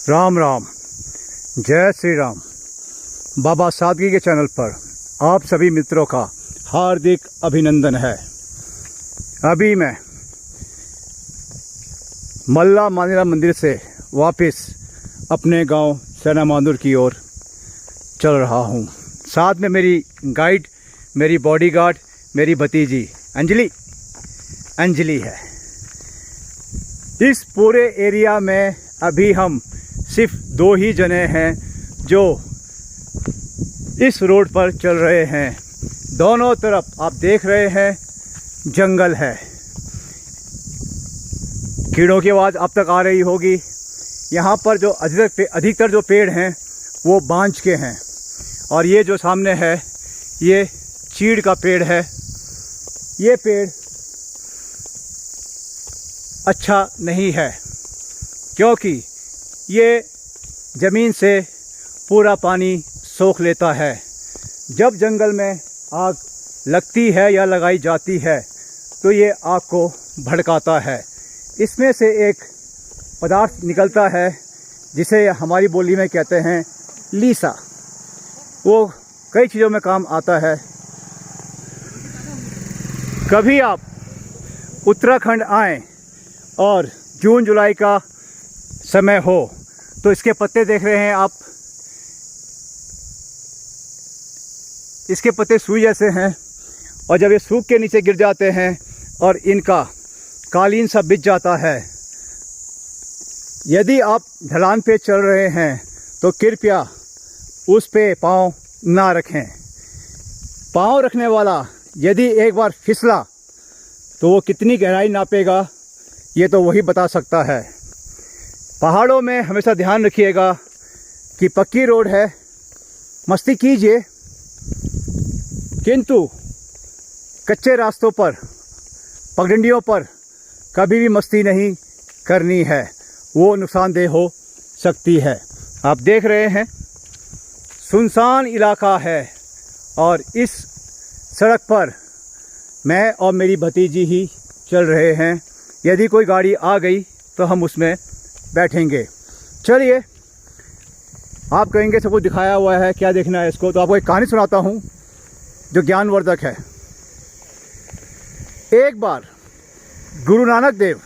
राम राम, जय श्री राम। बाबा सादगी के चैनल पर आप सभी मित्रों का हार्दिक अभिनंदन है। अभी मैं मल्ला मानेरा मंदिर से वापस अपने गांव सेना मांदुर की ओर चल रहा हूं। साथ में मेरी गाइड, मेरी बॉडीगार्ड, मेरी भतीजी अंजलि है। इस पूरे एरिया में अभी हम सिर्फ 2 ही जने हैं जो इस रोड पर चल रहे हैं। दोनों तरफ आप देख रहे हैं जंगल है। कीड़ों की आवाज़ अब तक आ रही होगी। यहाँ पर जो अधिकतर जो पेड़ हैं वो बांझ के हैं, और ये जो सामने है ये चीड़ का पेड़ है। ये पेड़ अच्छा नहीं है क्योंकि ये ज़मीन से पूरा पानी सोख लेता है। जब जंगल में आग लगती है या लगाई जाती है तो ये आग को भड़काता है। इसमें से एक पदार्थ निकलता है जिसे हमारी बोली में कहते हैं लीसा। वो कई चीज़ों में काम आता है। कभी आप उत्तराखंड आएँ और जून जुलाई का समय हो तो इसके पत्ते देख रहे हैं आप, इसके पत्ते सुई जैसे हैं, और जब ये सूख के नीचे गिर जाते हैं और इनका कालीन सा बिछ जाता है। यदि आप ढलान पे चल रहे हैं तो कृपया उस पे पाँव ना रखें। पाँव रखने वाला यदि एक बार फिसला तो वो कितनी गहराई नापेगा ये तो वही बता सकता है। पहाड़ों में हमेशा ध्यान रखिएगा कि पक्की रोड है, मस्ती कीजिए, किंतु कच्चे रास्तों पर, पगडंडियों पर कभी भी मस्ती नहीं करनी है, वो नुकसानदेह हो सकती है। आप देख रहे हैं सुनसान इलाका है और इस सड़क पर मैं और मेरी भतीजी ही चल रहे हैं। यदि कोई गाड़ी आ गई तो हम उसमें बैठेंगे। चलिए, आप कहेंगे सब कुछ दिखाया हुआ है, क्या देखना है इसको, तो आपको एक कहानी सुनाता हूँ जो ज्ञानवर्धक है। एक बार गुरु नानक देव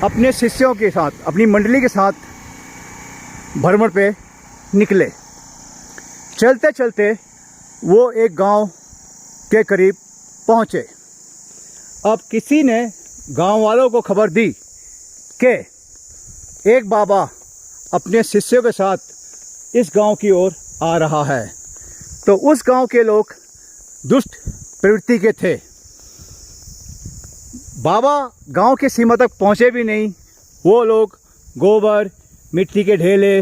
अपने शिष्यों के साथ, अपनी मंडली के साथ भ्रमण पे निकले। चलते चलते वो एक गांव के करीब पहुँचे। अब किसी ने गांव वालों को खबर दी कि एक बाबा अपने शिष्यों के साथ इस गांव की ओर आ रहा है। तो उस गांव के लोग दुष्ट प्रवृत्ति के थे। बाबा गांव की सीमा तक पहुंचे भी नहीं, वो लोग गोबर, मिट्टी के ढेले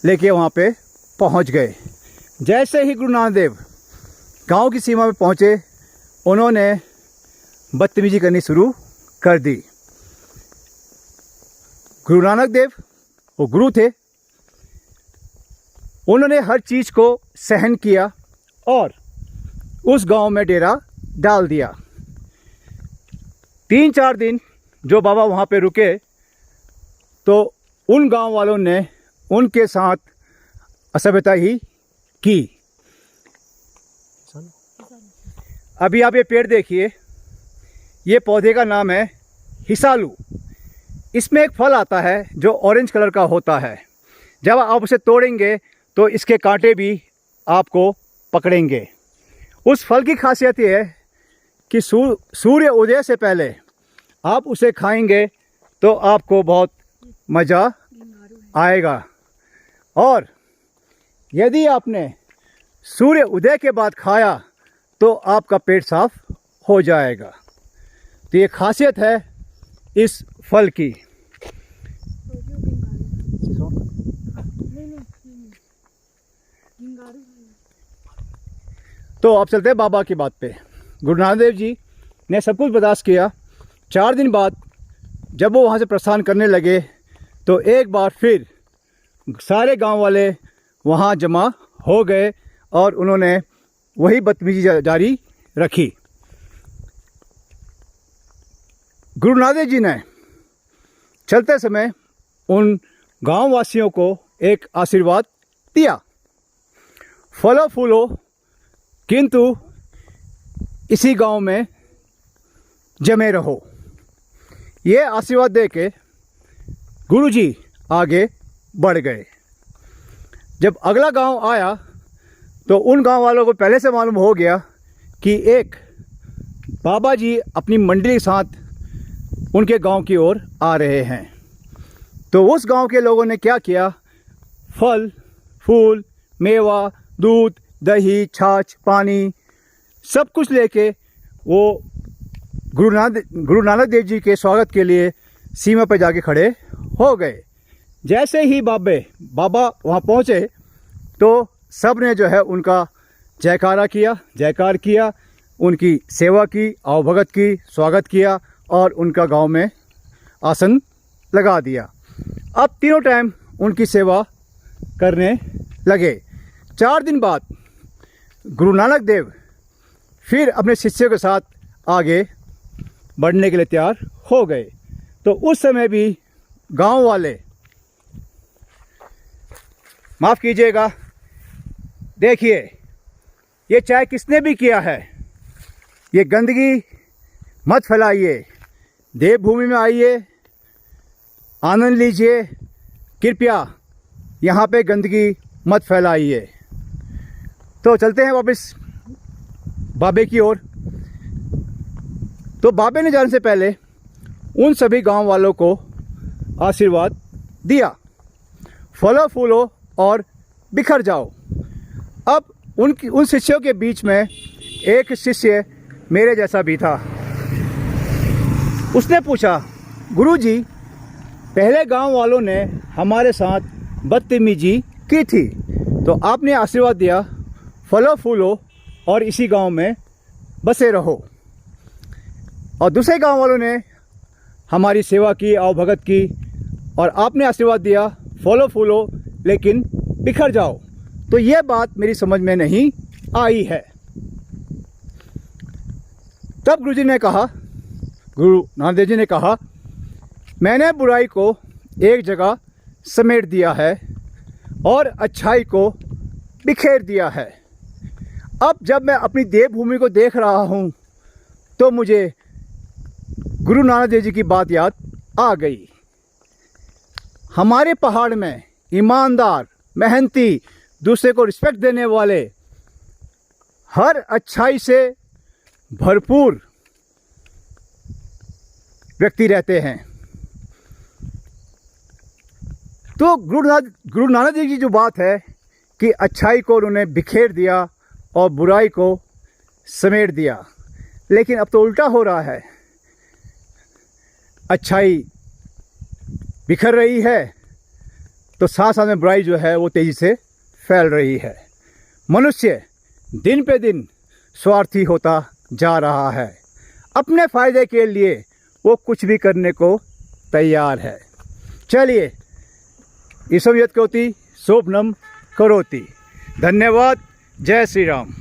लेके वहां पे पहुंच गए। जैसे ही गुरु नानक देव गांव की सीमा में पहुंचे, उन्होंने बदतमीजी करनी शुरू कर दी। गुरु नानक देव वो गुरु थे, उन्होंने हर चीज़ को सहन किया और उस गांव में डेरा डाल दिया। 3-4 दिन जो बाबा वहाँ पे रुके तो उन गांव वालों ने उनके साथ असभ्यता ही की। अभी आप ये पेड़ देखिए, ये पौधे का नाम है हिसालू। इसमें एक फल आता है जो ऑरेंज कलर का होता है। जब आप उसे तोड़ेंगे तो इसके कांटे भी आपको पकड़ेंगे। उस फल की खासियत ये है कि सूर्य उदय से पहले आप उसे खाएंगे तो आपको बहुत मज़ा आएगा, और यदि आपने सूर्य उदय के बाद खाया तो आपका पेट साफ हो जाएगा। तो ये खासियत है इस फल की। तो अब चलते हैं बाबा की बात पे। गुरु नानक देव जी ने सब कुछ बर्दाश्त किया। 4 दिन बाद जब वो वहाँ से प्रस्थान करने लगे तो एक बार फिर सारे गांव वाले वहाँ जमा हो गए और उन्होंने वही बदतमीजी जारी रखी। गुरु नानक देव जी ने चलते समय उन गांव वासियों को एक आशीर्वाद दिया, फलो फूलो किंतु इसी गांव में जमे रहो। ये आशीर्वाद दे के गुरुजी आगे बढ़ गए। जब अगला गांव आया तो उन गांव वालों को पहले से मालूम हो गया कि एक बाबा जी अपनी मंडली के साथ उनके गांव की ओर आ रहे हैं। तो उस गांव के लोगों ने क्या किया, फल फूल मेवा दूध दही छाछ पानी सब कुछ लेके वो गुरु नानक देव जी के स्वागत के लिए सीमा पर जाके खड़े हो गए। जैसे ही बाबा वहाँ पहुँचे तो सब ने जो है उनका जयकार किया, उनकी सेवा की, आवभगत की, स्वागत किया और उनका गांव में आसन लगा दिया। अब तीनों टाइम उनकी सेवा करने लगे। 4 दिन बाद गुरु नानक देव फिर अपने शिष्यों के साथ आगे बढ़ने के लिए तैयार हो गए। तो उस समय भी गांव वाले, माफ़ कीजिएगा, देखिए ये चाहे किसने भी किया है, ये गंदगी मत फैलाइए, देवभूमि में आइए, आनंद लीजिए, कृपया यहाँ पे गंदगी मत फैलाइए। तो चलते हैं वापस बाबे की ओर। तो बाबे ने जाने से पहले उन सभी गांव वालों को आशीर्वाद दिया, फलो फूलो और बिखर जाओ। अब उन शिष्यों के बीच में एक शिष्य मेरे जैसा भी था। उसने पूछा, गुरुजी, पहले गांव वालों ने हमारे साथ बदतमीजी की थी, तो आपने आशीर्वाद दिया, फलो फूलो और इसी गांव में बसे रहो। और दूसरे गांव वालों ने हमारी सेवा की, आवभगत की और आपने आशीर्वाद दिया, फलो फूलो लेकिन बिखर जाओ। तो ये बात मेरी समझ में नहीं आई है। तब गुरु नानक देव जी ने कहा, मैंने बुराई को एक जगह समेट दिया है और अच्छाई को बिखेर दिया है। अब जब मैं अपनी देवभूमि को देख रहा हूँ तो मुझे गुरु नानक देव जी की बात याद आ गई। हमारे पहाड़ में ईमानदार, मेहनती, दूसरे को रिस्पेक्ट देने वाले, हर अच्छाई से भरपूर व्यक्ति रहते हैं। तो गुरु नानक देव जी जो बात है कि अच्छाई को उन्होंने बिखेर दिया और बुराई को समेट दिया, लेकिन अब तो उल्टा हो रहा है। अच्छाई बिखर रही है तो साथ साथ में बुराई जो है वो तेज़ी से फैल रही है। मनुष्य दिन पे दिन स्वार्थी होता जा रहा है, अपने फ़ायदे के लिए वो कुछ भी करने को तैयार है। चलिए, ईश्वर यत् करोति सोपनम करोति। धन्यवाद। जय श्री राम।